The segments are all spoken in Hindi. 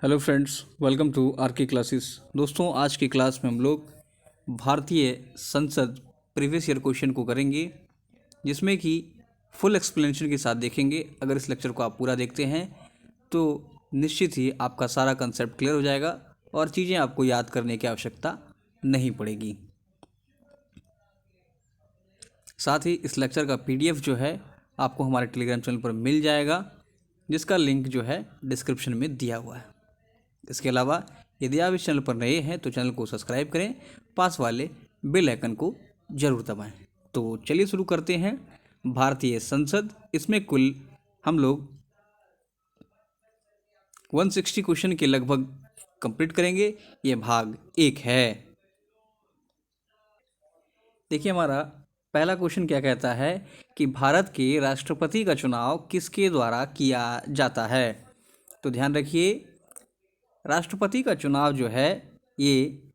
Hello friends, welcome to R K classes. दोस्तों, आज की क्लास में हम लोग भारतीय संसद प्रीवियस ईयर क्वेश्चन को करेंगे, जिसमें कि फुल एक्सप्लेनेशन के साथ देखेंगे। अगर इस लेक्चर को आप पूरा देखते हैं तो निश्चित ही आपका सारा कंसेप्ट क्लियर हो जाएगा और चीज़ें आपको याद करने की आवश्यकता नहीं पड़ेगी। साथ ही इस लेक्चर का पीडीएफ जो है आपको हमारे टेलीग्राम चैनल पर मिल जाएगा, जिसका लिंक जो है डिस्क्रिप्शन में दिया हुआ है। इसके अलावा यदि आप इस चैनल पर नए हैं तो चैनल को सब्सक्राइब करें, पास वाले बेल आइकन को जरूर दबाएं। तो चलिए शुरू करते हैं। भारतीय संसद, इसमें कुल हम लोग 160 क्वेश्चन के लगभग कंप्लीट करेंगे। ये भाग 1 है। देखिए, हमारा पहला क्वेश्चन क्या कहता है कि भारत के राष्ट्रपति का चुनाव किसके द्वारा किया जाता है। तो ध्यान रखिए, राष्ट्रपति का चुनाव जो है ये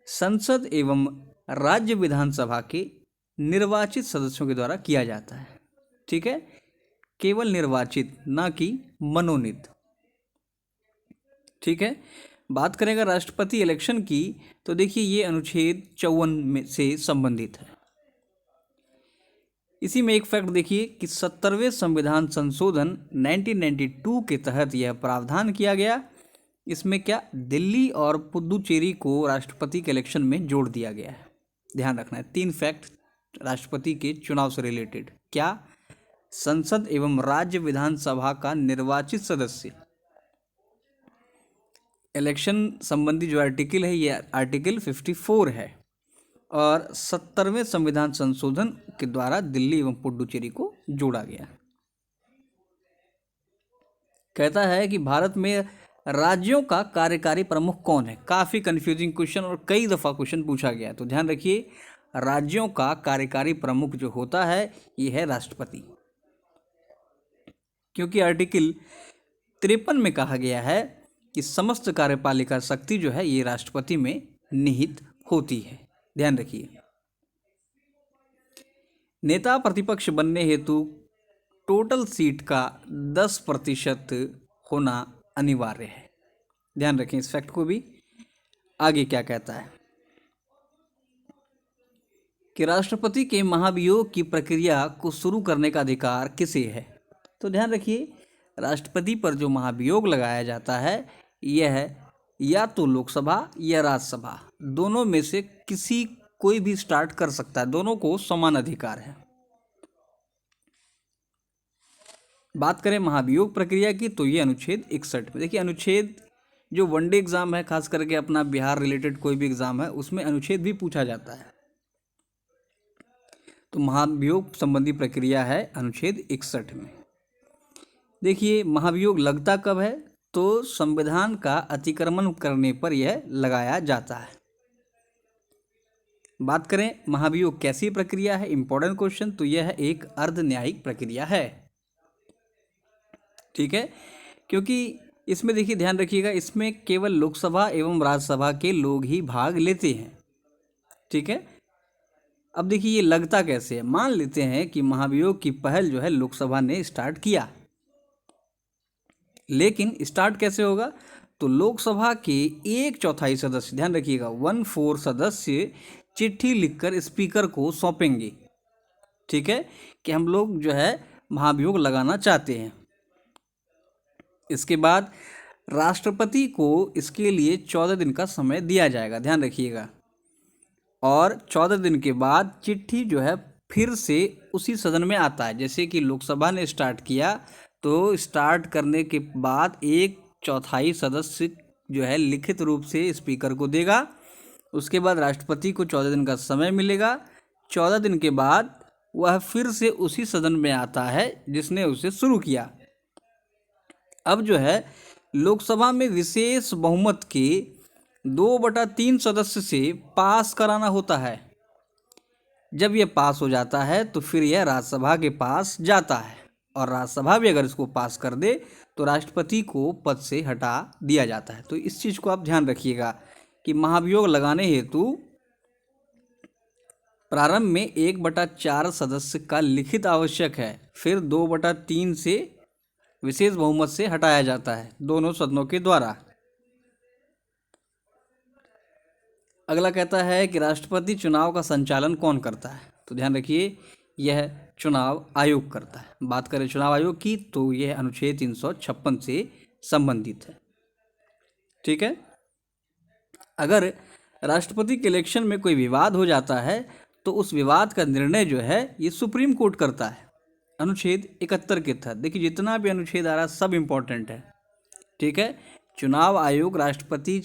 संसद एवं राज्य विधानसभा के निर्वाचित सदस्यों के द्वारा किया जाता है। ठीक है, केवल निर्वाचित, ना कि मनोनीत। ठीक है, बात करेंगे राष्ट्रपति इलेक्शन की, तो देखिए ये अनुच्छेद 54 में से संबंधित है। इसी में एक फैक्ट देखिए कि 70वें संविधान संशोधन 1992 के तहत यह प्रावधान किया गया। इसमें क्या, दिल्ली और पुदुचेरी को राष्ट्रपति के इलेक्शन में जोड़ दिया गया है। ध्यान रखना है, 3 फैक्ट राष्ट्रपति के चुनाव से रिलेटेड। क्या, संसद एवं राज्य विधानसभा का निर्वाचित सदस्य, इलेक्शन संबंधी जो आर्टिकल है ये आर्टिकल 54 है, और 70वें संविधान संशोधन के द्वारा दिल्ली एवं पुडुचेरी को जोड़ा गया। कहता है कि भारत में राज्यों का कार्यकारी प्रमुख कौन है। काफ़ी कंफ्यूजिंग क्वेश्चन और कई दफ़ा क्वेश्चन पूछा गया है। तो ध्यान रखिए, राज्यों का कार्यकारी प्रमुख जो होता है ये है राष्ट्रपति, क्योंकि आर्टिकल 53 में कहा गया है कि समस्त कार्यपालिका शक्ति जो है ये राष्ट्रपति में निहित होती है। ध्यान रखिए, नेता प्रतिपक्ष बनने हेतु टोटल सीट का 10% होना अनिवार्य है। ध्यान रखें इस फैक्ट को भी। आगे क्या कहता है कि राष्ट्रपति के महाभियोग की प्रक्रिया को शुरू करने का अधिकार किसे है। तो ध्यान रखिए, राष्ट्रपति पर जो महाभियोग लगाया जाता है यह या तो लोकसभा या राज्यसभा, दोनों में से किसी कोई भी स्टार्ट कर सकता है, दोनों को समान अधिकार है। बात करें महाभियोग प्रक्रिया की तो ये अनुच्छेद 61 में। देखिए, अनुच्छेद जो वनडे एग्जाम है, खास करके अपना बिहार रिलेटेड कोई भी एग्जाम है उसमें अनुच्छेद भी पूछा जाता है। तो महाभियोग संबंधी प्रक्रिया है अनुच्छेद 61 में। देखिए, महाभियोग लगता कब है, तो संविधान का अतिक्रमण करने पर यह लगाया जाता है। बात करें महाभियोग कैसी प्रक्रिया है, इंपॉर्टेंट क्वेश्चन, तो यह एक अर्ध न्यायिक प्रक्रिया है। ठीक है, क्योंकि इसमें देखिए, ध्यान रखिएगा, इसमें केवल लोकसभा एवं राज्यसभा के लोग ही भाग लेते हैं। ठीक है, अब देखिए ये लगता कैसे है। मान लेते हैं कि महाभियोग की पहल जो है लोकसभा ने स्टार्ट किया, लेकिन स्टार्ट कैसे होगा, तो लोकसभा के 1/4 सदस्य, ध्यान रखिएगा 1/4 सदस्य चिट्ठी लिखकर स्पीकर को सौंपेंगे। ठीक है, कि हम लोग जो है महाभियोग लगाना चाहते हैं। इसके बाद राष्ट्रपति को इसके लिए 14 दिन का समय दिया जाएगा। ध्यान रखिएगा, और 14 दिन के बाद चिट्ठी जो है फिर से उसी सदन में आता है। जैसे कि लोकसभा ने स्टार्ट किया, तो स्टार्ट करने के बाद 1/4 सदस्य जो है लिखित रूप से स्पीकर को देगा। उसके बाद राष्ट्रपति को 14 दिन का समय मिलेगा। 14 दिन के बाद वह फिर से उसी सदन में आता है जिसने उसे शुरू किया। अब जो है लोकसभा में विशेष बहुमत के 2/3 सदस्य से पास कराना होता है। जब यह पास हो जाता है तो फिर यह राज्यसभा के पास जाता है, और राज्यसभा भी अगर इसको पास कर दे तो राष्ट्रपति को पद से हटा दिया जाता है। तो इस चीज़ को आप ध्यान रखिएगा कि महाभियोग लगाने हेतु प्रारंभ में 1/4 सदस्य का लिखित आवश्यक है, फिर 2/3 से विशेष बहुमत से हटाया जाता है दोनों सदनों के द्वारा। अगला कहता है कि राष्ट्रपति चुनाव का संचालन कौन करता है? तो ध्यान रखिए, यह चुनाव आयोग करता है। बात करें चुनाव आयोग की तो यह अनुच्छेद 356 से संबंधित है। ठीक है। अगर राष्ट्रपति के इलेक्शन में कोई विवाद हो जाता है तो उस विवाद का निर्णय जो है ये सुप्रीम कोर्ट करता है, अनुच्छेद 71 के तहत। देखिए जितना भी अनुच्छेद आ रहा है सब इम्पोर्टेंट है। ठीक है। चुनाव आयोग राष्ट्रपति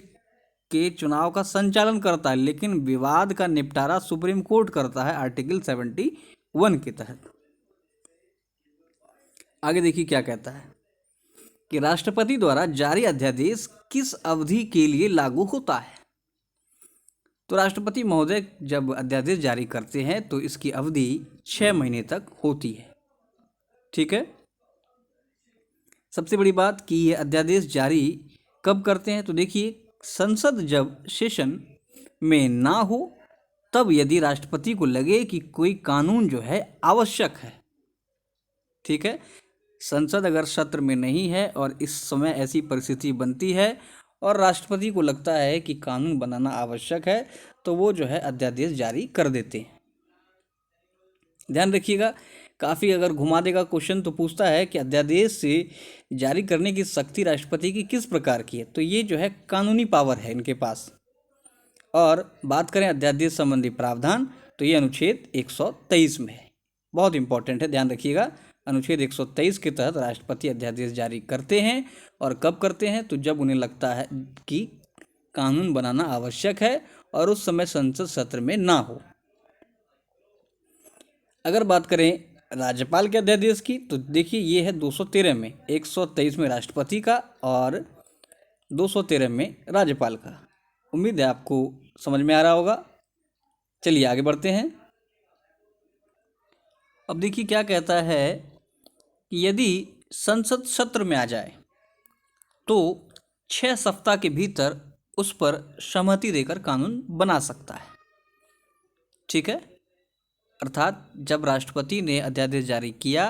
के चुनाव का संचालन करता है, लेकिन विवाद का निपटारा सुप्रीम कोर्ट करता है आर्टिकल 71 के तहत। आगे देखिए क्या कहता है कि राष्ट्रपति द्वारा जारी अध्यादेश किस अवधि के लिए लागू होता है? तो राष्ट्रपति महोदय जब अध्यादेश जारी करते हैं तो इसकी अवधि 6 महीने तक होती है। ठीक है। सबसे बड़ी बात कि ये अध्यादेश जारी कब करते हैं? तो देखिए, संसद जब सेशन में ना हो तब यदि राष्ट्रपति को लगे कि कोई कानून जो है आवश्यक है। ठीक है। संसद अगर सत्र में नहीं है और इस समय ऐसी परिस्थिति बनती है और राष्ट्रपति को लगता है कि कानून बनाना आवश्यक है तो वो जो है अध्यादेश जारी कर देते हैं। ध्यान रखिएगा, काफ़ी अगर घुमा देगा क्वेश्चन तो पूछता है कि अध्यादेश से जारी करने की शक्ति राष्ट्रपति की किस प्रकार की है? तो ये जो है कानूनी पावर है इनके पास। और बात करें अध्यादेश संबंधी प्रावधान तो ये अनुच्छेद 123 में है। बहुत इंपॉर्टेंट है, ध्यान रखिएगा। अनुच्छेद 123 के तहत राष्ट्रपति अध्यादेश जारी करते हैं और कब करते हैं? तो जब उन्हें लगता है कि कानून बनाना आवश्यक है और उस समय संसद सत्र में ना हो। अगर बात करें राज्यपाल के अध्यादेश की तो देखिए ये है 213 में, 123 में राष्ट्रपति का और 213 में राज्यपाल का। उम्मीद है आपको समझ में आ रहा होगा। चलिए आगे बढ़ते हैं। अब देखिए क्या कहता है कि यदि संसद सत्र में आ जाए तो 6 सप्ताह के भीतर उस पर सहमति देकर कानून बना सकता है। ठीक है। अर्थात जब राष्ट्रपति ने अध्यादेश जारी किया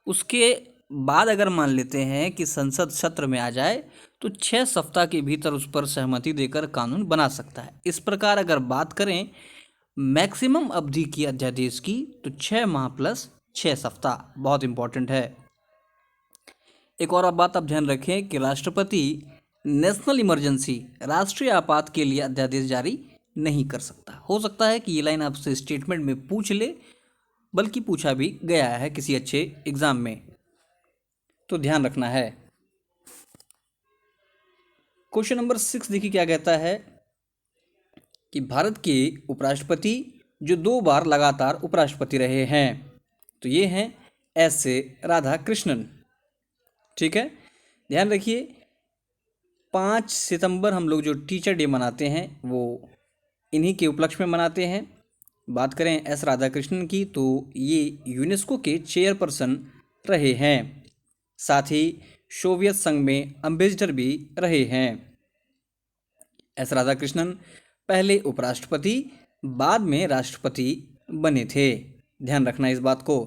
उसके बाद अगर मान लेते हैं कि संसद सत्र में आ जाए तो 6 सप्ताह के भीतर उस पर सहमति देकर कानून बना सकता है। इस प्रकार अगर बात करें मैक्सिमम अवधि की अध्यादेश की तो 6 माह प्लस 6 सप्ताह, बहुत इंपॉर्टेंट है। एक और बात आप ध्यान रखें कि राष्ट्रपति नेशनल इमरजेंसी, राष्ट्रीय आपात के लिए अध्यादेश जारी नहीं कर सकता। हो सकता है कि ये लाइन आपसे स्टेटमेंट में पूछ ले, बल्कि पूछा भी गया है किसी अच्छे एग्जाम में, तो ध्यान रखना है। क्वेश्चन नंबर 6 देखिए क्या कहता है कि भारत के उपराष्ट्रपति जो 2 बार लगातार उपराष्ट्रपति रहे हैं तो ये हैं एस राधाकृष्णन। ठीक है। ध्यान रखिए 5 सितंबर हम लोग जो टीचर डे मनाते हैं वो इन्हीं के उपलक्ष्य में मनाते हैं। बात करें एस राधाकृष्णन की तो ये यूनेस्को के चेयरपर्सन रहे हैं, साथ ही सोवियत संघ में एम्बेसडर भी रहे हैं। एस राधाकृष्णन पहले उपराष्ट्रपति बाद में राष्ट्रपति बने थे, ध्यान रखना इस बात को।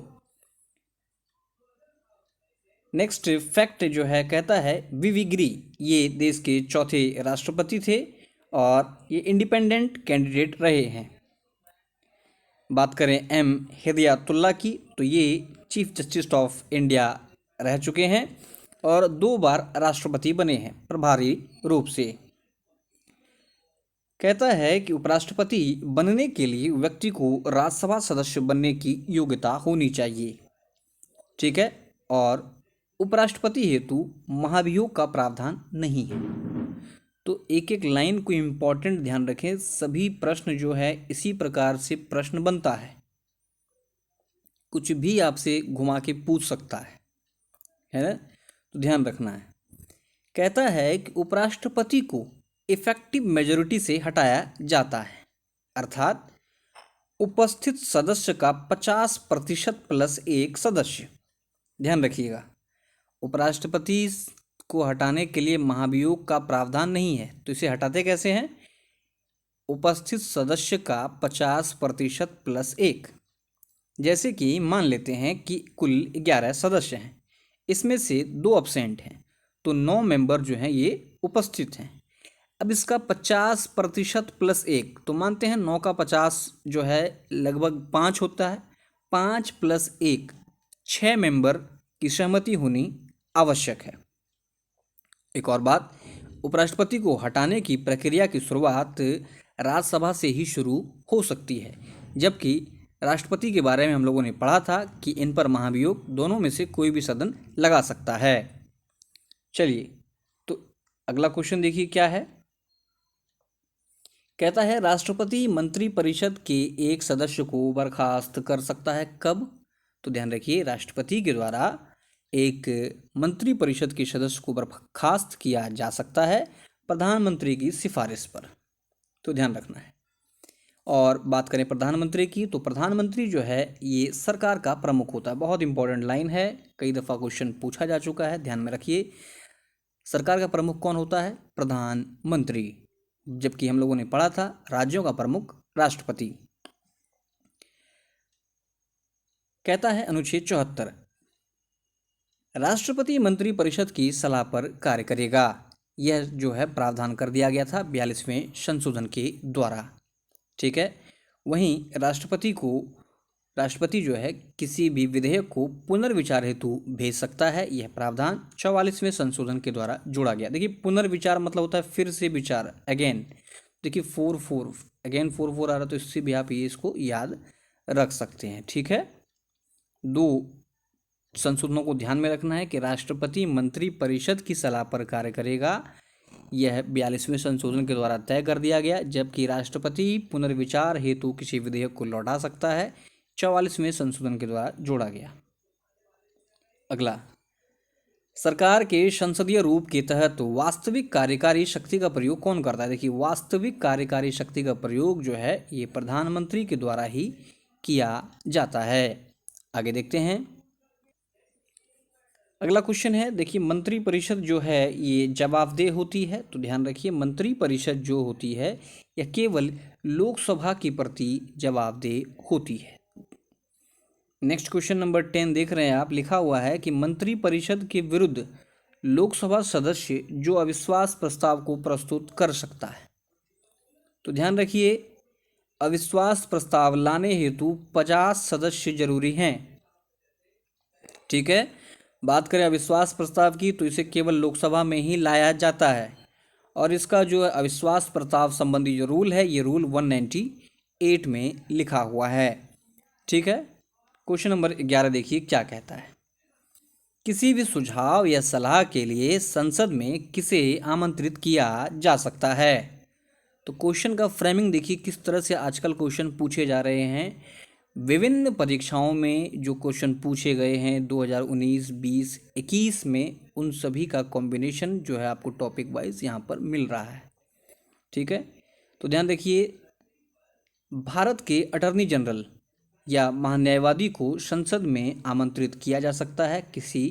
नेक्स्ट फैक्ट जो है कहता है वी गिरी ये देश के चौथे राष्ट्रपति थे और ये इंडिपेंडेंट कैंडिडेट रहे हैं। बात करें एम हिदायतुल्ला की तो ये चीफ जस्टिस ऑफ इंडिया रह चुके हैं और 2 बार राष्ट्रपति बने हैं प्रभारी रूप से। कहता है कि उपराष्ट्रपति बनने के लिए व्यक्ति को राज्यसभा सदस्य बनने की योग्यता होनी चाहिए। ठीक है। और उपराष्ट्रपति हेतु महाभियोग का प्रावधान नहीं है। तो एक एक लाइन को इम्पोर्टेंट ध्यान रखें, सभी प्रश्न जो है इसी प्रकार से प्रश्न बनता है, कुछ भी आपसे घुमा के पूछ सकता है ना, तो ध्यान रखना है। कहता है कि उपराष्ट्रपति को इफेक्टिव मेजॉरिटी से हटाया जाता है, अर्थात उपस्थित सदस्य का 50% प्लस 1 सदस्य। ध्यान रखिएगा, उपराष्ट्रपति को हटाने के लिए महाभियोग का प्रावधान नहीं है, तो इसे हटाते कैसे हैं? उपस्थित सदस्य का 50% प्लस 1। जैसे कि मान लेते हैं कि कुल 11 सदस्य हैं, इसमें से 2 अब्सेंट हैं, तो 9 मेंबर जो हैं ये उपस्थित हैं। अब इसका 50% प्लस एक, तो मानते हैं 9 का 50 जो है लगभग 5 होता है। 5 प्लस एक, 6 मेंबर की सहमति होनी आवश्यक है। एक और बात, उपराष्ट्रपति को हटाने की प्रक्रिया की शुरुआत राज्यसभा से ही शुरू हो सकती है, जबकि राष्ट्रपति के बारे में हम लोगों ने पढ़ा था कि इन पर महाभियोग दोनों में से कोई भी सदन लगा सकता है। चलिए, तो अगला क्वेश्चन देखिए क्या है। कहता है राष्ट्रपति मंत्रिपरिषद के एक सदस्य को बर्खास्त कर सकता है, कब? तो ध्यान रखिए, राष्ट्रपति के द्वारा एक मंत्रिपरिषद के सदस्य को बर्खास्त किया जा सकता है प्रधानमंत्री की सिफारिश पर, तो ध्यान रखना है। और बात करें प्रधानमंत्री की, तो प्रधानमंत्री जो है ये सरकार का प्रमुख होता है। बहुत इंपॉर्टेंट लाइन है, कई दफ़ा क्वेश्चन पूछा जा चुका है, ध्यान में रखिए। सरकार का प्रमुख कौन होता है? प्रधानमंत्री, जबकि हम लोगों ने पढ़ा था राज्यों का प्रमुख राष्ट्रपति। कहता है अनुच्छेद 74, राष्ट्रपति मंत्रिपरिषद की सलाह पर कार्य करेगा। यह जो है प्रावधान कर दिया गया था 42वें संशोधन के द्वारा, ठीक है। वहीं राष्ट्रपति जो है किसी भी विधेयक को पुनर्विचार हेतु भेज सकता है। यह प्रावधान 44वें संशोधन के द्वारा जोड़ा गया। देखिए, पुनर्विचार मतलब होता है फिर से विचार, अगेन। देखिए 44 अगेन 44 आ रहा, तो इससे भी आप ये इसको याद रख सकते हैं, ठीक है। दो संशोधनों को ध्यान में रखना है कि राष्ट्रपति मंत्रिपरिषद की सलाह पर कार्य करेगा, यह 42वें संशोधन के द्वारा तय कर दिया गया, जबकि राष्ट्रपति पुनर्विचार हेतु किसी विधेयक को लौटा सकता है, 44वें संशोधन के द्वारा जोड़ा गया। अगला, सरकार के संसदीय रूप के तहत वास्तविक कार्यकारी शक्ति का प्रयोग कौन करता है? देखिए, वास्तविक कार्यकारी शक्ति का प्रयोग जो है ये प्रधानमंत्री के द्वारा ही किया जाता है। आगे देखते हैं, अगला क्वेश्चन है। देखिए, मंत्रिपरिषद जो है ये जवाबदेह होती है, तो ध्यान रखिए मंत्रिपरिषद जो होती है यह केवल लोकसभा के प्रति जवाबदेह होती है। नेक्स्ट क्वेश्चन नंबर 10 देख रहे हैं आप, लिखा हुआ है कि मंत्रिपरिषद के विरुद्ध लोकसभा सदस्य जो अविश्वास प्रस्ताव को प्रस्तुत कर सकता है। तो ध्यान रखिए, अविश्वास प्रस्ताव लाने हेतु 50 सदस्य जरूरी हैं, ठीक है। बात करें अविश्वास प्रस्ताव की, तो इसे केवल लोकसभा में ही लाया जाता है, और इसका जो अविश्वास प्रस्ताव संबंधी जो रूल है ये रूल 198 में लिखा हुआ है, ठीक है। क्वेश्चन नंबर 11 देखिए क्या कहता है। किसी भी सुझाव या सलाह के लिए संसद में किसे आमंत्रित किया जा सकता है? तो क्वेश्चन का फ्रेमिंग देखिए किस तरह से आजकल क्वेश्चन पूछे जा रहे हैं। विभिन्न परीक्षाओं में जो क्वेश्चन पूछे गए हैं 2019, 20, 21 में, उन सभी का कॉम्बिनेशन जो है आपको टॉपिक वाइज यहाँ पर मिल रहा है, ठीक है। तो ध्यान देखिए, भारत के अटॉर्नी जनरल या महान्यायवादी को संसद में आमंत्रित किया जा सकता है किसी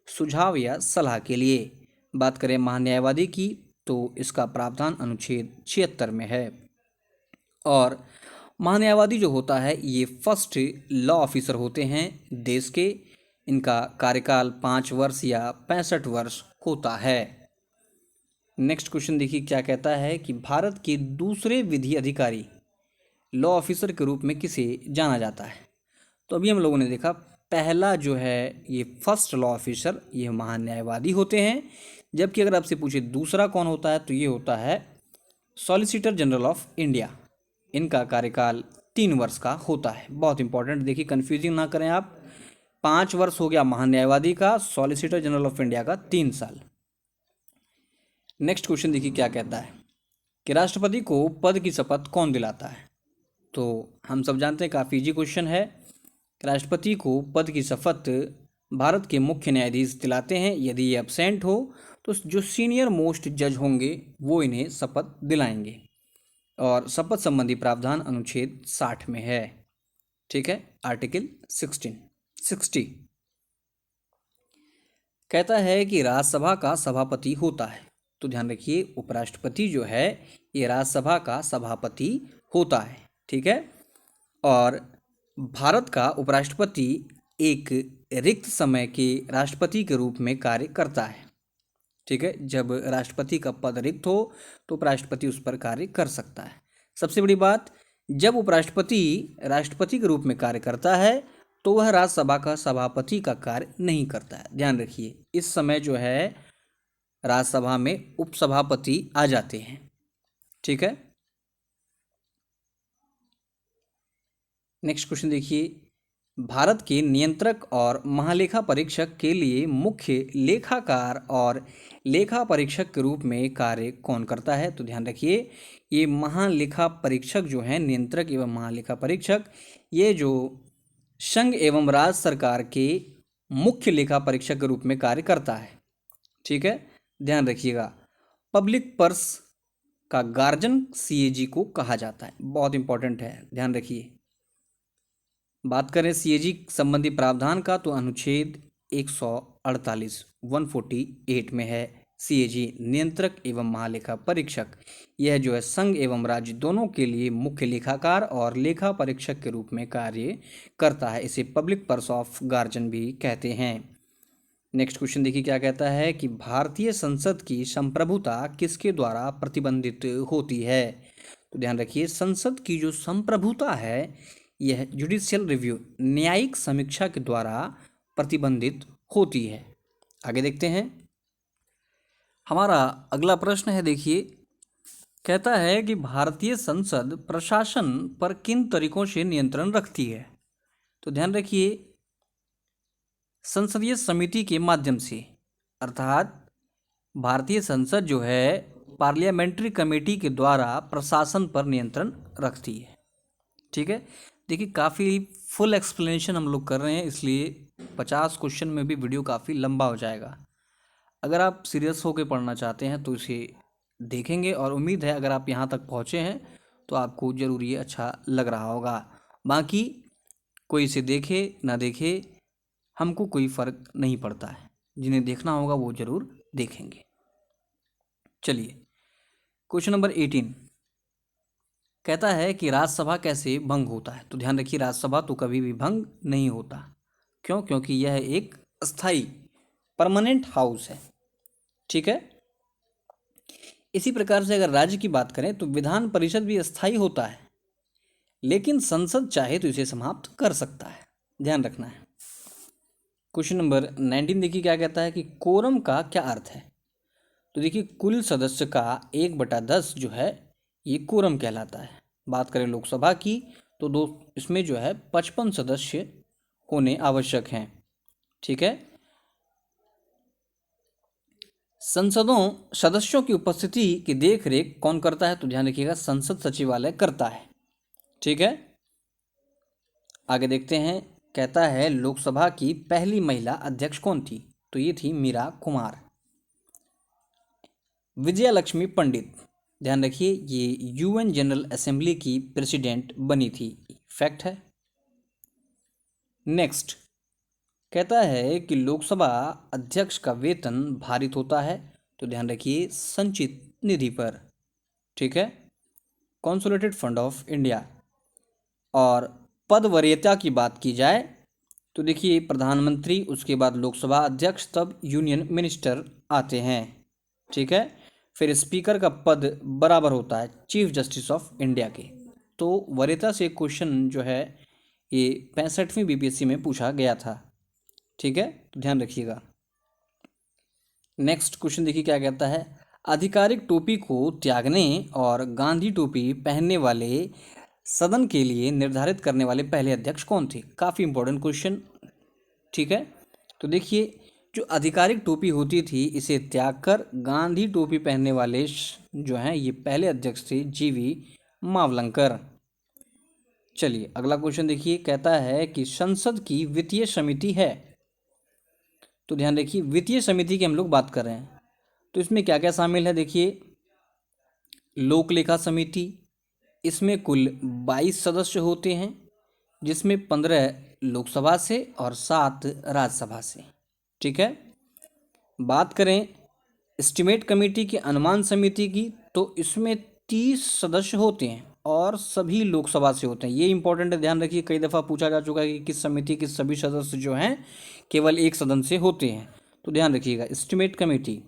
सुझाव या सलाह के लिए। बात करें महान्यायवादी की, तो इसका प्रावधान अनुच्छेद 76 में है। और महान्यायवादी जो होता है ये फर्स्ट लॉ ऑफिसर होते हैं देश के। इनका कार्यकाल 5 वर्ष या 65 वर्ष होता है। नेक्स्ट क्वेश्चन देखिए क्या कहता है कि भारत के दूसरे विधि अधिकारी लॉ ऑफिसर के रूप में किसे जाना जाता है? तो अभी हम लोगों ने देखा पहला जो है ये फर्स्ट लॉ ऑफिसर ये महान्यायवादी होते हैं, जबकि अगर आपसे पूछे दूसरा कौन होता है तो ये होता है सॉलिसिटर जनरल ऑफ इंडिया। इनका कार्यकाल 3 वर्ष का होता है। बहुत इंपॉर्टेंट, देखिए कंफ्यूजिंग ना करें आप। 5 वर्ष हो गया महान्यायवादी का, सॉलिसिटर जनरल ऑफ इंडिया का 3 साल। नेक्स्ट क्वेश्चन देखिए क्या कहता है कि राष्ट्रपति को पद की शपथ कौन दिलाता है? तो हम सब जानते हैं काफ़ी इजी क्वेश्चन है। राष्ट्रपति को पद की शपथ भारत के मुख्य न्यायाधीश दिलाते हैं। यदि ये एब्सेंट हो तो जो सीनियर मोस्ट जज होंगे वो इन्हें शपथ दिलाएंगे, और शपथ संबंधी प्रावधान अनुच्छेद 60 में है, ठीक है, आर्टिकल 60 कहता है कि राज्यसभा का सभापति होता है। तो ध्यान रखिए उपराष्ट्रपति जो है ये राज्यसभा का सभापति होता है, ठीक है। और भारत का उपराष्ट्रपति एक रिक्त समय के राष्ट्रपति के रूप में कार्य करता है, ठीक है, जब राष्ट्रपति का पद रिक्त हो तो उपराष्ट्रपति उस पर कार्य कर सकता है। सबसे बड़ी बात, जब उपराष्ट्रपति राष्ट्रपति के रूप में कार्य करता है तो वह राज्यसभा का सभापति का कार्य नहीं करता है। ध्यान रखिए, इस समय जो है राज्यसभा में उपसभापति आ जाते हैं। ठीक है, नेक्स्ट क्वेश्चन देखिए, भारत के नियंत्रक और महालेखा परीक्षक के लिए मुख्य लेखाकार और लेखा परीक्षक के रूप में कार्य कौन करता है? तो ध्यान रखिए, ये महालेखा परीक्षक जो है, नियंत्रक एवं महालेखा परीक्षक, ये जो संघ एवं राज्य सरकार के मुख्य लेखा परीक्षक के रूप में कार्य करता है। ठीक है, ध्यान रखिएगा, पब्लिक पर्स का गार्जियन सीएजी को कहा जाता है। बहुत इंपॉर्टेंट है, ध्यान रखिए। बात करें सीएजी संबंधी प्रावधान का तो अनुच्छेद 148 148 में है सीएजी नियंत्रक एवं महालेखा परीक्षक, यह जो है संघ एवं राज्य दोनों के लिए मुख्य लेखाकार और लेखा परीक्षक के रूप में कार्य करता है। इसे पब्लिक पर्स ऑफ गार्जियन भी कहते हैं। नेक्स्ट क्वेश्चन देखिए क्या कहता है कि भारतीय संसद की संप्रभुता किसके द्वारा प्रतिबंधित होती है? तो ध्यान रखिए, संसद की जो संप्रभुता है यह जुडिशियल रिव्यू, न्यायिक समीक्षा के द्वारा प्रतिबंधित होती है। आगे देखते हैं, हमारा अगला प्रश्न है, देखिए कहता है कि भारतीय संसद प्रशासन पर किन तरीकों से नियंत्रण रखती है? तो ध्यान रखिए, संसदीय समिति के माध्यम से, अर्थात भारतीय संसद जो है पार्लियामेंट्री कमेटी के द्वारा प्रशासन पर नियंत्रण रखती है। ठीक है, देखिए काफ़ी फुल एक्सप्लेनेशन हम लोग कर रहे हैं, इसलिए 50 क्वेश्चन में भी वीडियो काफ़ी लंबा हो जाएगा। अगर आप सीरियस होकर पढ़ना चाहते हैं तो इसे देखेंगे, और उम्मीद है अगर आप यहाँ तक पहुँचे हैं तो आपको ज़रूर ये अच्छा लग रहा होगा। बाकी कोई इसे देखे ना देखे, हमको कोई फ़र्क नहीं पड़ता है, जिन्हें देखना होगा वो ज़रूर देखेंगे। चलिए, क्वेश्चन नंबर 18 कहता है कि राज्यसभा कैसे भंग होता है? तो ध्यान रखिए, राज्यसभा तो कभी भी भंग नहीं होता। क्यों? क्योंकि यह एक अस्थाई परमानेंट हाउस है। ठीक है, इसी प्रकार से अगर राज्य की बात करें तो विधान परिषद भी अस्थाई होता है, लेकिन संसद चाहे तो इसे समाप्त कर सकता है, ध्यान रखना है। क्वेश्चन नंबर 19 देखिए क्या कहता है कि कोरम का क्या अर्थ है? तो देखिए, कुल सदस्य का 1/10 जो है ये कोरम कहलाता है। बात करें लोकसभा की तो इसमें जो है 55 सदस्य होने आवश्यक हैं। ठीक है, सदस्यों की उपस्थिति की देखरेख कौन करता है? तो ध्यान रखिएगा, संसद सचिवालय करता है। ठीक है, आगे देखते हैं, कहता है लोकसभा की पहली महिला अध्यक्ष कौन थी? तो ये थी मीरा कुमार। विजया लक्ष्मी पंडित, ध्यान रखिए, ये यूएन जनरल असेंबली की प्रेसिडेंट बनी थी। फैक्ट है। नेक्स्ट कहता है कि लोकसभा अध्यक्ष का वेतन भारित होता है, तो ध्यान रखिए संचित निधि पर। ठीक है, कंसोलिडेटेड फंड ऑफ इंडिया। और पद वरीयता की बात की जाए तो देखिए, प्रधानमंत्री, उसके बाद लोकसभा अध्यक्ष, तब यूनियन मिनिस्टर आते हैं। ठीक है, फिर स्पीकर का पद बराबर होता है चीफ जस्टिस ऑफ इंडिया के। तो वरीयता से क्वेश्चन जो है ये 65वीं बीपीएससी में पूछा गया था। ठीक है, तो ध्यान रखिएगा। नेक्स्ट क्वेश्चन देखिए क्या कहता है, आधिकारिक टोपी को त्यागने और गांधी टोपी पहनने वाले सदन के लिए निर्धारित करने वाले पहले अध्यक्ष कौन थे? काफ़ी इंपॉर्टेंट क्वेश्चन। ठीक है, तो देखिए, जो आधिकारिक टोपी होती थी इसे त्याग कर गांधी टोपी पहनने वाले जो हैं ये पहले अध्यक्ष थे जीवी मावलंकर। चलिए अगला क्वेश्चन देखिए, कहता है कि संसद की वित्तीय समिति है। तो ध्यान रखिए, वित्तीय समिति की हम लोग बात कर रहे हैं, तो इसमें क्या क्या शामिल है? देखिए, लोक लेखा समिति, इसमें कुल 22 सदस्य होते हैं, जिसमें 15 लोकसभा से और 7 राज्यसभा से। ठीक है, बात करें एस्टिमेट कमेटी की, अनुमान समिति की, तो इसमें 30 सदस्य होते हैं और सभी लोकसभा से होते हैं। ये इंपॉर्टेंट है, ध्यान रखिए, कई दफ़ा पूछा जा चुका है कि किस समिति के सभी सदस्य जो हैं केवल एक सदन से होते हैं। तो ध्यान रखिएगा, एस्टिमेट कमेटी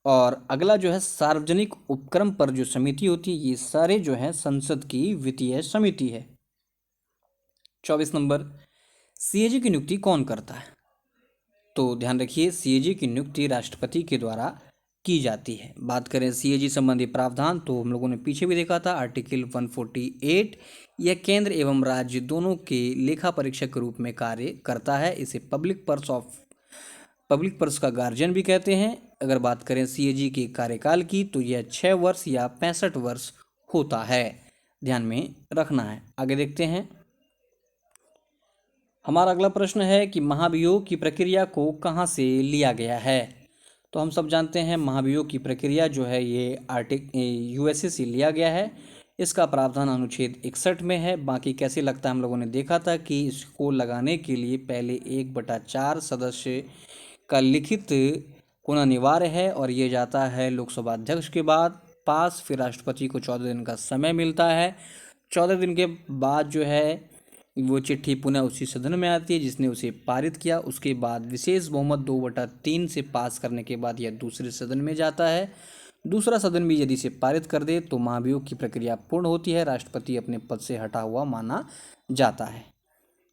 और अगला जो है सार्वजनिक उपक्रम पर जो समिति होती है, ये सारे जो है संसद की वित्तीय समिति है। 24 नंबर, सीएजी की नियुक्ति कौन करता है? तो ध्यान रखिए, सीएजी की नियुक्ति राष्ट्रपति के द्वारा की जाती है। बात करें सीएजी संबंधी प्रावधान, तो हम लोगों ने पीछे भी देखा था आर्टिकल 148, यह केंद्र एवं राज्य दोनों के लेखा परीक्षक के रूप में कार्य करता है। इसे पब्लिक पर्स का गार्जियन भी कहते हैं। अगर बात करें सीएजी के कार्यकाल की, तो यह 6 वर्ष या 65 वर्ष होता है, ध्यान में रखना है। आगे देखते हैं। हमारा अगला प्रश्न है कि महाभियोग की प्रक्रिया को कहाँ से लिया गया है? तो हम सब जानते हैं महाभियोग की प्रक्रिया जो है ये यूएसए से लिया गया है। इसका प्रावधान अनुच्छेद 61 में है। बाकी कैसे लगता है, हम लोगों ने देखा था कि इसको लगाने के लिए पहले 1/4 सदस्य का लिखित होना अनिवार्य है और ये जाता है लोकसभा अध्यक्ष के बाद पास, फिर राष्ट्रपति को 14 दिन का समय मिलता है। 14 दिन के बाद जो है वो चिट्ठी पुनः उसी सदन में आती है जिसने उसे पारित किया। उसके बाद विशेष बहुमत 2/3 से पास करने के बाद यह दूसरे सदन में जाता है। दूसरा सदन भी यदि इसे पारित कर दे तो महाभियोग की प्रक्रिया पूर्ण होती है, राष्ट्रपति अपने पद से हटा हुआ माना जाता है।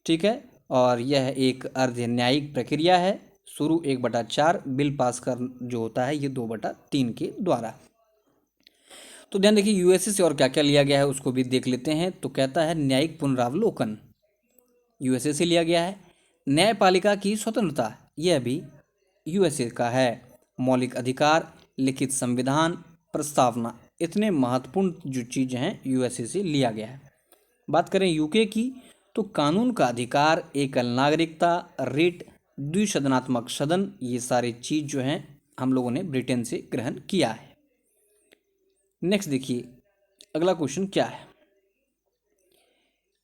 ठीक है, और यह एक अर्ध न्यायिक प्रक्रिया है। शुरू 1/4, बिल पास कर जो होता है ये 2/3 के द्वारा। तो ध्यान देखिए, यूएसए से और क्या क्या लिया गया है उसको भी देख लेते हैं। तो कहता है न्यायिक पुनरावलोकन यूएसए से लिया गया है। न्यायपालिका की स्वतंत्रता, यह भी यूएसए का है। मौलिक अधिकार, लिखित संविधान, प्रस्तावना, इतने महत्वपूर्ण जो चीज़ें हैं यूएसए से लिया गया है। बात करें यूके की, तो कानून का अधिकार, एकल नागरिकता, रिट, द्विसदनात्मक सदन, ये सारी चीज़ जो हैं हम लोगों ने ब्रिटेन से ग्रहण किया है। नेक्स्ट देखिए अगला क्वेश्चन क्या है।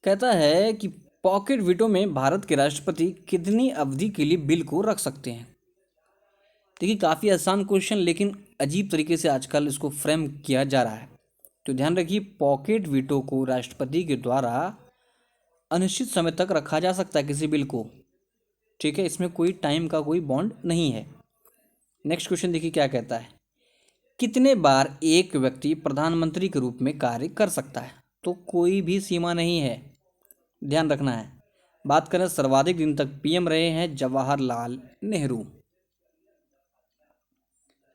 कहता है कि पॉकेट वीटो में भारत के राष्ट्रपति कितनी अवधि के लिए बिल को रख सकते हैं? देखिए काफ़ी आसान क्वेश्चन, लेकिन अजीब तरीके से आजकल इसको फ्रेम किया जा रहा है। तो ध्यान रखिए, पॉकेट वीटो को राष्ट्रपति के द्वारा अनिश्चित समय तक रखा जा सकता है किसी बिल को। ठीक है, इसमें कोई टाइम का कोई बॉन्ड नहीं है। नेक्स्ट क्वेश्चन देखिए क्या कहता है, कितने बार एक व्यक्ति प्रधानमंत्री के रूप में कार्य कर सकता है? तो कोई भी सीमा नहीं है, ध्यान रखना है। बात करें सर्वाधिक दिन तक पीएम रहे हैं जवाहरलाल नेहरू।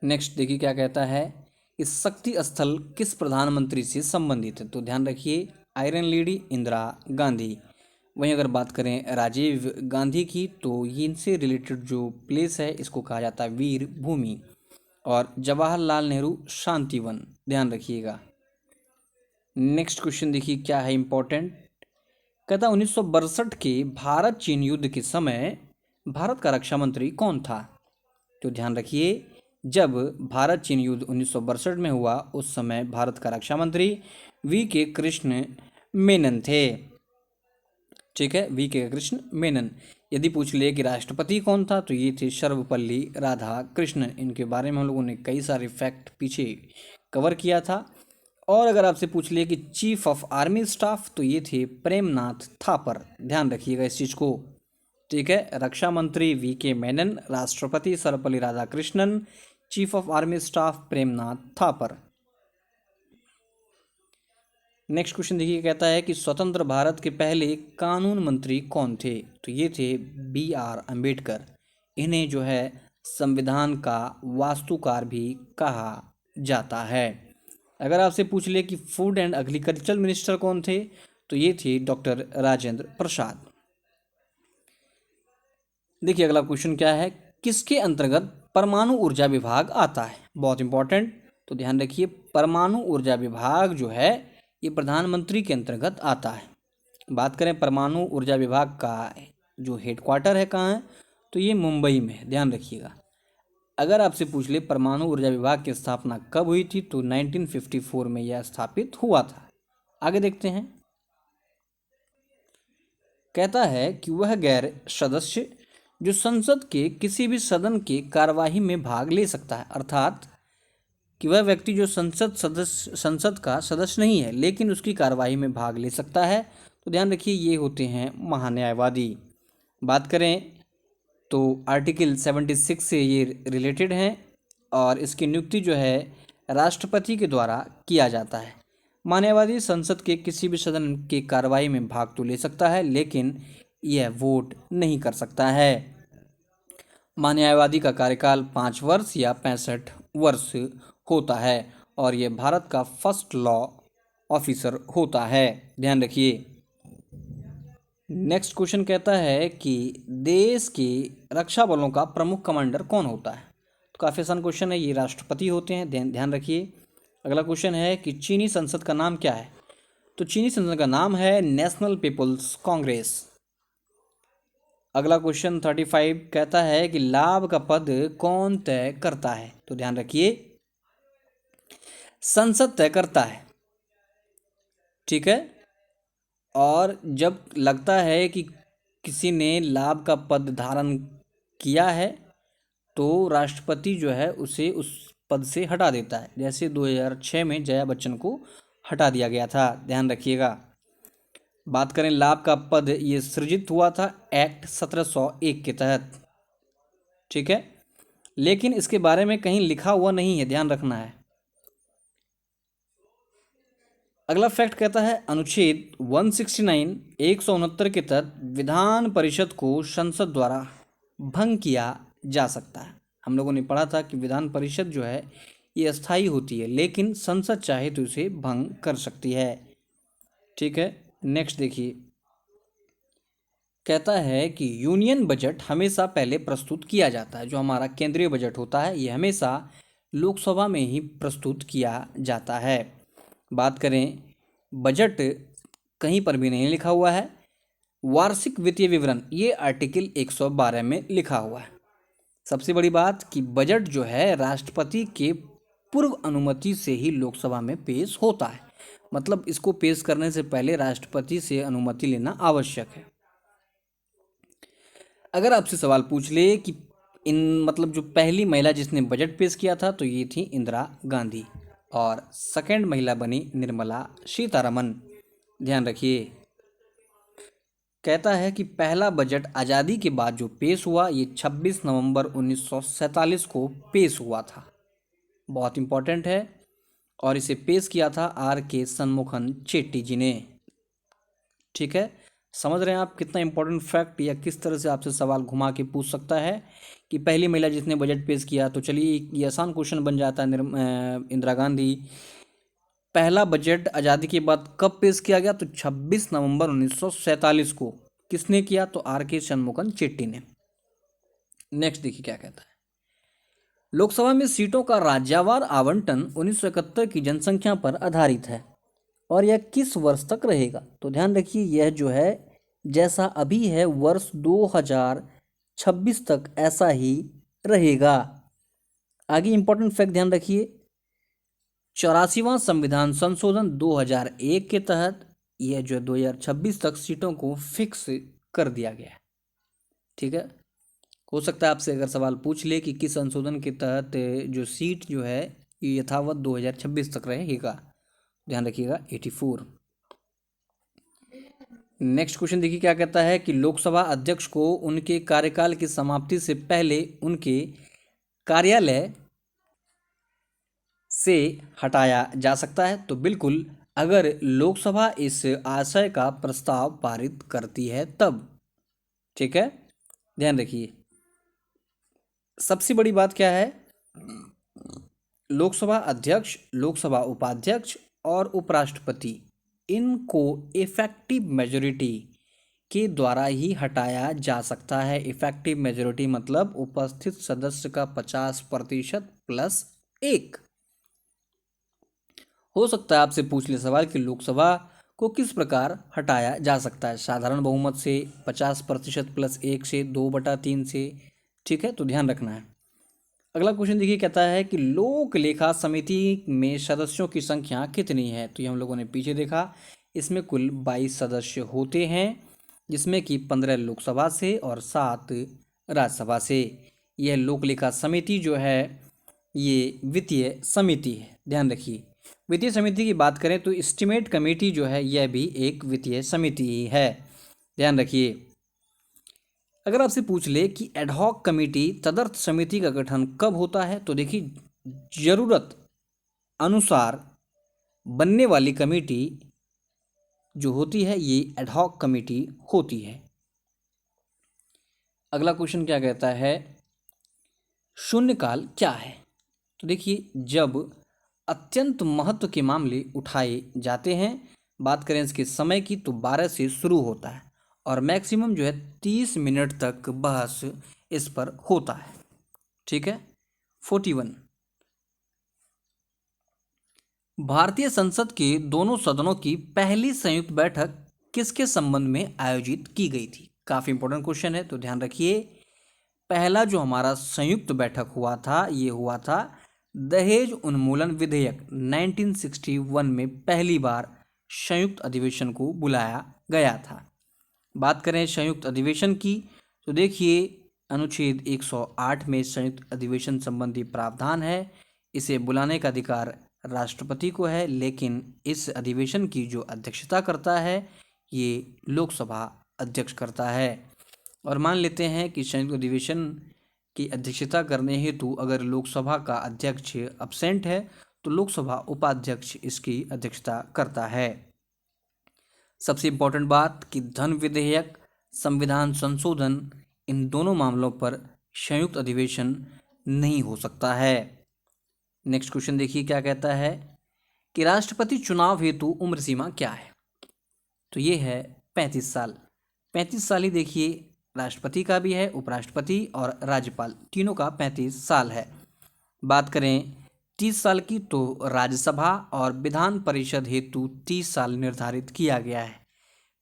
नेक्स्ट देखिए क्या कहता है, इस शक्ति स्थल किस प्रधानमंत्री से संबंधित है? तो ध्यान रखिए, आयरन लेडी इंदिरा गांधी। वहीं अगर बात करें राजीव गांधी की, तो इनसे रिलेटेड जो प्लेस है इसको कहा जाता है वीर भूमि। और जवाहरलाल नेहरू शांतिवन, ध्यान रखिएगा। नेक्स्ट क्वेश्चन देखिए क्या है इंपॉर्टेंट। कहता 1962 के भारत चीन युद्ध के समय भारत का रक्षा मंत्री कौन था? तो ध्यान रखिए, जब भारत चीन युद्ध 1962 में हुआ उस समय भारत का रक्षा मंत्री वी.के. कृष्ण मेनन थे। ठीक है, वी.के. कृष्ण मेनन। यदि पूछ ले कि राष्ट्रपति कौन था, तो ये थे सर्वपल्ली राधाकृष्णन। इनके बारे में हम लोगों ने कई सारे फैक्ट पीछे कवर किया था। और अगर आपसे पूछ ले कि चीफ ऑफ आर्मी स्टाफ, तो ये थे प्रेमनाथ थापर। ध्यान रखिएगा इस चीज़ को। ठीक है, रक्षा मंत्री वी.के. मेनन, राष्ट्रपति Sarvepalli Radhakrishnan, chief of army staff Premnath Thapar. Next question देखिए कहता है कि स्वतंत्र भारत के पहले कानून मंत्री कौन थे? तो ये थे B.R. अम्बेडकर। इन्हें जो है संविधान का वास्तुकार भी कहा जाता है। अगर आपसे पूछ ले कि फूड एंड एग्रीकल्चर मिनिस्टर कौन थे, तो ये थे डॉक्टर राजेंद्र प्रसाद। देखिए अगला क्वेश्चन क्या है, किसके अंतर्गत परमाणु ऊर्जा विभाग आता है? बहुत इंपॉर्टेंट। तो ध्यान रखिए, परमाणु ऊर्जा विभाग जो है ये प्रधानमंत्री के अंतर्गत आता है। बात करें परमाणु ऊर्जा विभाग का जो हेडक्वार्टर है कहाँ है, तो ये मुंबई में है, ध्यान रखिएगा। अगर आपसे पूछ ले परमाणु ऊर्जा विभाग की स्थापना कब हुई थी, तो 1954 में यह स्थापित हुआ था। आगे देखते हैं। कहता है कि वह गैर सदस्य जो संसद के किसी भी सदन के कार्यवाही में भाग ले सकता है, अर्थात कि वह व्यक्ति जो संसद का सदस्य नहीं है लेकिन उसकी कार्यवाही में भाग ले सकता है, तो ध्यान रखिए ये होते हैं महान्यायवादी। बात करें तो आर्टिकल 76 से ये रिलेटेड हैं। और इसकी नियुक्ति जो है राष्ट्रपति के द्वारा किया जाता है। मान्यवादी संसद के किसी भी सदन की कार्रवाई में भाग तो ले सकता है, लेकिन यह वोट नहीं कर सकता है। न्यायवादी का कार्यकाल 5 वर्ष या 65 वर्ष होता है और यह भारत का फर्स्ट लॉ ऑफिसर होता है, ध्यान रखिए। नेक्स्ट क्वेश्चन कहता है कि देश के रक्षा बलों का प्रमुख कमांडर कौन होता है। तो काफ़ी आसान क्वेश्चन है, ये राष्ट्रपति होते हैं, ध्यान रखिए। अगला क्वेश्चन है कि चीनी संसद का नाम क्या है। तो चीनी संसद का नाम है नेशनल पीपल्स कांग्रेस। अगला क्वेश्चन 35 कहता है कि लाभ का पद कौन तय करता है। तो ध्यान रखिए, संसद तय करता है, ठीक है। और जब लगता है कि किसी ने लाभ का पद धारण किया है तो राष्ट्रपति जो है उसे उस पद से हटा देता है। जैसे 2006 में जया बच्चन को हटा दिया गया था, ध्यान रखिएगा। बात करें लाभ का पद, ये सृजित हुआ था एक्ट 1701 के तहत, ठीक है, लेकिन इसके बारे में कहीं लिखा हुआ नहीं है, ध्यान रखना है। अगला फैक्ट कहता है अनुच्छेद 169 169 के तहत विधान परिषद को संसद द्वारा भंग किया जा सकता है। हम लोगों ने पढ़ा था कि विधान परिषद जो है ये अस्थायी होती है, लेकिन संसद चाहे तो इसे भंग कर सकती है, ठीक है। नेक्स्ट देखिए, कहता है कि यूनियन बजट हमेशा पहले प्रस्तुत किया जाता है। जो हमारा केंद्रीय बजट होता है ये हमेशा लोकसभा में ही प्रस्तुत किया जाता है। बात करें बजट, कहीं पर भी नहीं लिखा हुआ है। वार्षिक वित्तीय विवरण ये आर्टिकल 112 में लिखा हुआ है। सबसे बड़ी बात कि बजट जो है राष्ट्रपति के पूर्व अनुमति से ही लोकसभा में पेश होता है, मतलब इसको पेश करने से पहले राष्ट्रपति से अनुमति लेना आवश्यक है। अगर आपसे सवाल पूछ ले कि मतलब जो पहली महिला जिसने बजट पेश किया था तो ये थी इंदिरा गांधी और सेकंड महिला बनी निर्मला सीतारमन, ध्यान रखिए। कहता है कि पहला बजट आज़ादी के बाद जो पेश हुआ ये 26 नवंबर 1947 को पेश हुआ था, बहुत इंपॉर्टेंट है। और इसे पेश किया था R.K. शनमुखन चेट्टी जी ने, ठीक है। समझ रहे हैं आप कितना इंपॉर्टेंट फैक्ट, या किस तरह से आपसे सवाल घुमा के पूछ सकता है कि पहली महिला जिसने बजट पेश किया। तो चलिए ये आसान क्वेश्चन बन जाता है। इंदिरा गांधी, पहला बजट आज़ादी के बाद कब पेश किया गया। तो 26 नवंबर 1947 को। किसने किया। तो R.K. शनमुखन चेट्टी ने। नेक्स्ट देखिए क्या कहता है, लोकसभा में सीटों का राज्यवार आवंटन 1971 की जनसंख्या पर आधारित है और यह किस वर्ष तक रहेगा। तो ध्यान रखिए यह जो है जैसा अभी है वर्ष 2026 तक ऐसा ही रहेगा। आगे इंपॉर्टेंट फैक्ट ध्यान रखिए, 84वां संविधान संशोधन 2001 के तहत यह जो 2026 तक सीटों को फिक्स कर दिया गया है, ठीक है। हो सकता है आपसे अगर सवाल पूछ ले कि किस संशोधन के तहत जो सीट जो है ये यथावत 2026 तक रहेगा, ध्यान रखिएगा 84। नेक्स्ट क्वेश्चन देखिए क्या कहता है कि लोकसभा अध्यक्ष को उनके कार्यकाल की समाप्ति से पहले उनके कार्यालय से हटाया जा सकता है। तो बिल्कुल, अगर लोकसभा इस आशय का प्रस्ताव पारित करती है तब, ठीक है, ध्यान रखिए। सबसे बड़ी बात क्या है, लोकसभा अध्यक्ष, लोकसभा उपाध्यक्ष और उपराष्ट्रपति इनको इफेक्टिव मेजोरिटी के द्वारा ही हटाया जा सकता है। इफेक्टिव मेजोरिटी मतलब उपस्थित सदस्य का 50% प्लस 1। हो सकता है आपसे पूछ ले सवाल कि लोकसभा को किस प्रकार हटाया जा सकता है। साधारण बहुमत से, 50% प्लस 1 से, 2/3 से, ठीक है, तो ध्यान रखना है। अगला क्वेश्चन देखिए कहता है कि लोक लेखा समिति में सदस्यों की संख्या कितनी है। तो ये हम लोगों ने पीछे देखा, इसमें कुल 22 सदस्य होते हैं, जिसमें कि 15 लोकसभा से और 7 राज्यसभा से। यह लोक लेखा समिति जो है ये वित्तीय समिति है, ध्यान रखिए। वित्तीय समिति की बात करें तो एस्टीमेट कमेटी जो है यह भी एक वित्तीय समिति ही है, ध्यान रखिए। अगर आपसे पूछ ले कि एडहॉक कमेटी तदर्थ समिति का गठन कब होता है, तो देखिए जरूरत अनुसार बनने वाली कमेटी जो होती है ये एडहॉक कमेटी होती है। अगला क्वेश्चन क्या कहता है, शून्यकाल क्या है? तो देखिए जब अत्यंत महत्व के मामले उठाए जाते हैं, बात करें इसके समय की, तो 12 से शुरू होता है और मैक्सिमम जो है 30 मिनट तक बहस इस पर होता है। ठीक है। 41, भारतीय संसद के दोनों सदनों की पहली संयुक्त बैठक किसके संबंध में आयोजित की गई थी? काफी इंपॉर्टेंट क्वेश्चन है, तो ध्यान रखिए। पहला जो हमारा संयुक्त बैठक हुआ था, ये हुआ था दहेज उन्मूलन विधेयक 1961 में पहली बार संयुक्त अधिवेशन को बुलाया गया था। बात करें संयुक्त अधिवेशन की, तो देखिए अनुच्छेद 108 में संयुक्त अधिवेशन संबंधी प्रावधान है। इसे बुलाने का अधिकार राष्ट्रपति को है, लेकिन इस अधिवेशन की जो अध्यक्षता करता है ये लोकसभा अध्यक्ष करता है। और मान लेते हैं कि संयुक्त अधिवेशन की अध्यक्षता करने हेतु अगर लोकसभा का अध्यक्ष अब्सेंट है तो लोकसभा उपाध्यक्ष इसकी अध्यक्षता करता है। सबसे इम्पोर्टेंट बात कि धन विधेयक, संविधान संशोधन, इन दोनों मामलों पर संयुक्त अधिवेशन नहीं हो सकता है। नेक्स्ट क्वेश्चन देखिए क्या कहता है कि राष्ट्रपति चुनाव हेतु उम्र सीमा क्या है? तो ये है 35 साल। 35 साल ही देखिए राष्ट्रपति का भी है, उपराष्ट्रपति और राज्यपाल तीनों का 35 साल है। बात करें 30 साल की, तो राज्यसभा और विधान परिषद हेतु 30 साल निर्धारित किया गया है।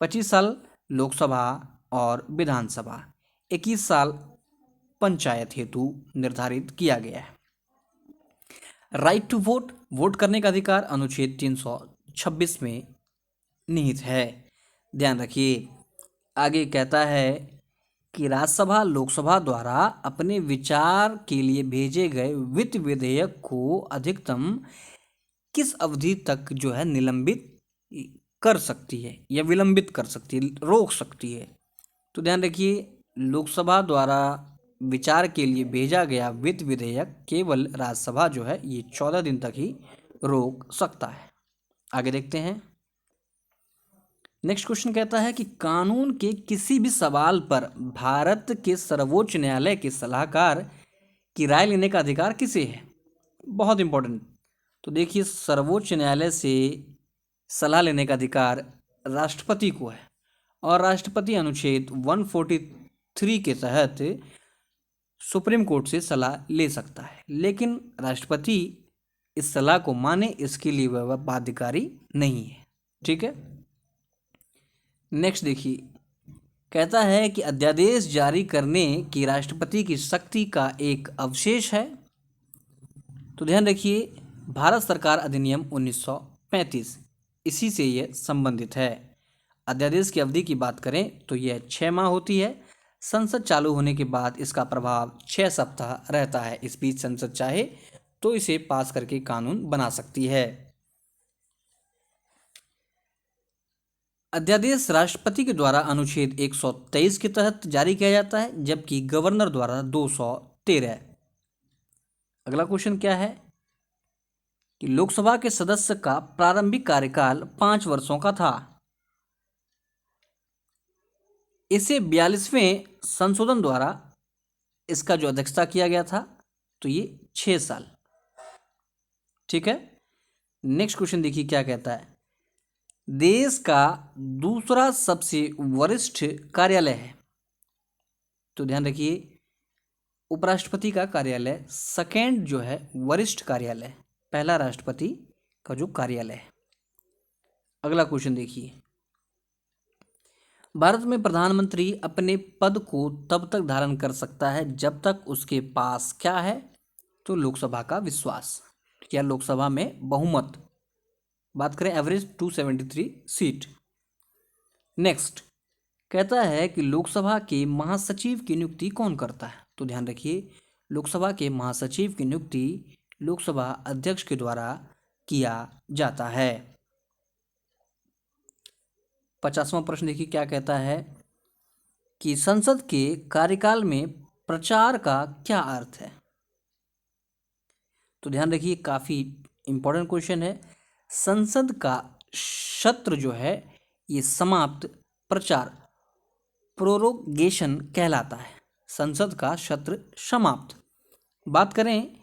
25 साल लोकसभा और विधानसभा, 21 साल पंचायत हेतु निर्धारित किया गया है। राइट टू वोट, वोट करने का अधिकार अनुच्छेद 326 में निहित है। ध्यान रखिए। आगे कहता है कि राज्यसभा लोकसभा द्वारा अपने विचार के लिए भेजे गए वित्त विधेयक को अधिकतम किस अवधि तक जो है निलंबित कर सकती है या विलंबित कर सकती है, रोक सकती है? तो ध्यान रखिए लोकसभा द्वारा विचार के लिए भेजा गया वित्त विधेयक केवल राज्यसभा जो है ये 14 दिन तक ही रोक सकता है। आगे देखते हैं। नेक्स्ट क्वेश्चन कहता है कि कानून के किसी भी सवाल पर भारत के सर्वोच्च न्यायालय के सलाहकार की राय लेने का अधिकार किसे है? बहुत इंपॉर्टेंट। तो देखिए सर्वोच्च न्यायालय से सलाह लेने का अधिकार राष्ट्रपति को है और राष्ट्रपति अनुच्छेद 143 के तहत सुप्रीम कोर्ट से सलाह ले सकता है, लेकिन राष्ट्रपति इस सलाह को माने इसके लिए वह बाध्यकारी नहीं है। ठीक है। नेक्स्ट देखिए कहता है कि अध्यादेश जारी करने की राष्ट्रपति की शक्ति का एक अवशेष है। तो ध्यान रखिए भारत सरकार अधिनियम 1935 इसी से यह संबंधित है। अध्यादेश की अवधि की बात करें तो यह 6 माह होती है। संसद चालू होने के बाद इसका प्रभाव 6 सप्ताह रहता है। इस बीच संसद चाहे तो इसे पास करके कानून बना सकती है। अध्यादेश राष्ट्रपति के द्वारा अनुच्छेद 123 के तहत जारी किया जाता है, जबकि गवर्नर द्वारा 213। अगला क्वेश्चन क्या है कि लोकसभा के सदस्य का प्रारंभिक कार्यकाल 5 वर्षों का था। इसे 42वें संशोधन द्वारा इसका जो अध्यक्षता किया गया था तो ये 6 साल। ठीक है। नेक्स्ट क्वेश्चन देखिए क्या कहता है, देश का दूसरा सबसे वरिष्ठ कार्यालय है। तो ध्यान रखिए उपराष्ट्रपति का कार्यालय सेकेंड जो है वरिष्ठ कार्यालय, पहला राष्ट्रपति का जो कार्यालय है। अगला क्वेश्चन देखिए, भारत में प्रधानमंत्री अपने पद को तब तक धारण कर सकता है जब तक उसके पास क्या है? तो लोकसभा का विश्वास या लोकसभा में बहुमत। बात करें एवरेज 273 सीट। नेक्स्ट कहता है कि लोकसभा के महासचिव की नियुक्ति कौन करता है? तो ध्यान रखिए लोकसभा के महासचिव की नियुक्ति लोकसभा अध्यक्ष के द्वारा किया जाता है। 50वां प्रश्न देखिए क्या कहता है कि संसद के कार्यकाल में प्रचार का क्या अर्थ है। तो ध्यान रखिए, काफ़ी इम्पोर्टेंट क्वेश्चन है। संसद का सत्र जो है ये समाप्त, प्रचार, प्रोरोगेशन कहलाता है। संसद का सत्र समाप्त। बात करें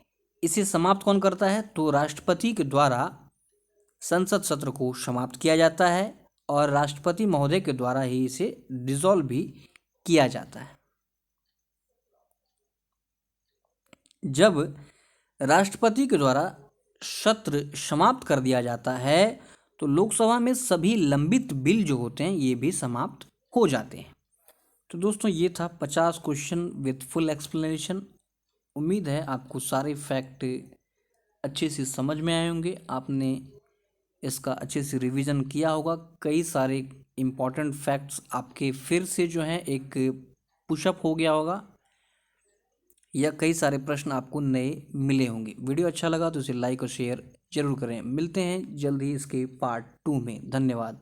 इसे समाप्त कौन करता है, तो राष्ट्रपति के द्वारा संसद सत्र को समाप्त किया जाता है और राष्ट्रपति महोदय के द्वारा ही इसे डिसॉल्व भी किया जाता है। जब राष्ट्रपति के द्वारा सत्र समाप्त कर दिया जाता है तो लोकसभा में सभी लंबित बिल जो होते हैं ये भी समाप्त हो जाते हैं। तो दोस्तों ये था 50 क्वेश्चन विथ फुल एक्सप्लेनेशन। उम्मीद है आपको सारे फैक्ट अच्छे से समझ में आए होंगे, आपने इसका अच्छे से रिवीजन किया होगा। कई सारे इम्पॉर्टेंट फैक्ट्स आपके फिर से जो हैं एक पुशअप हो गया होगा, या कई सारे प्रश्न आपको नए मिले होंगे। वीडियो अच्छा लगा तो इसे लाइक और शेयर जरूर करें। मिलते हैं जल्द ही इसके पार्ट 2 में। धन्यवाद।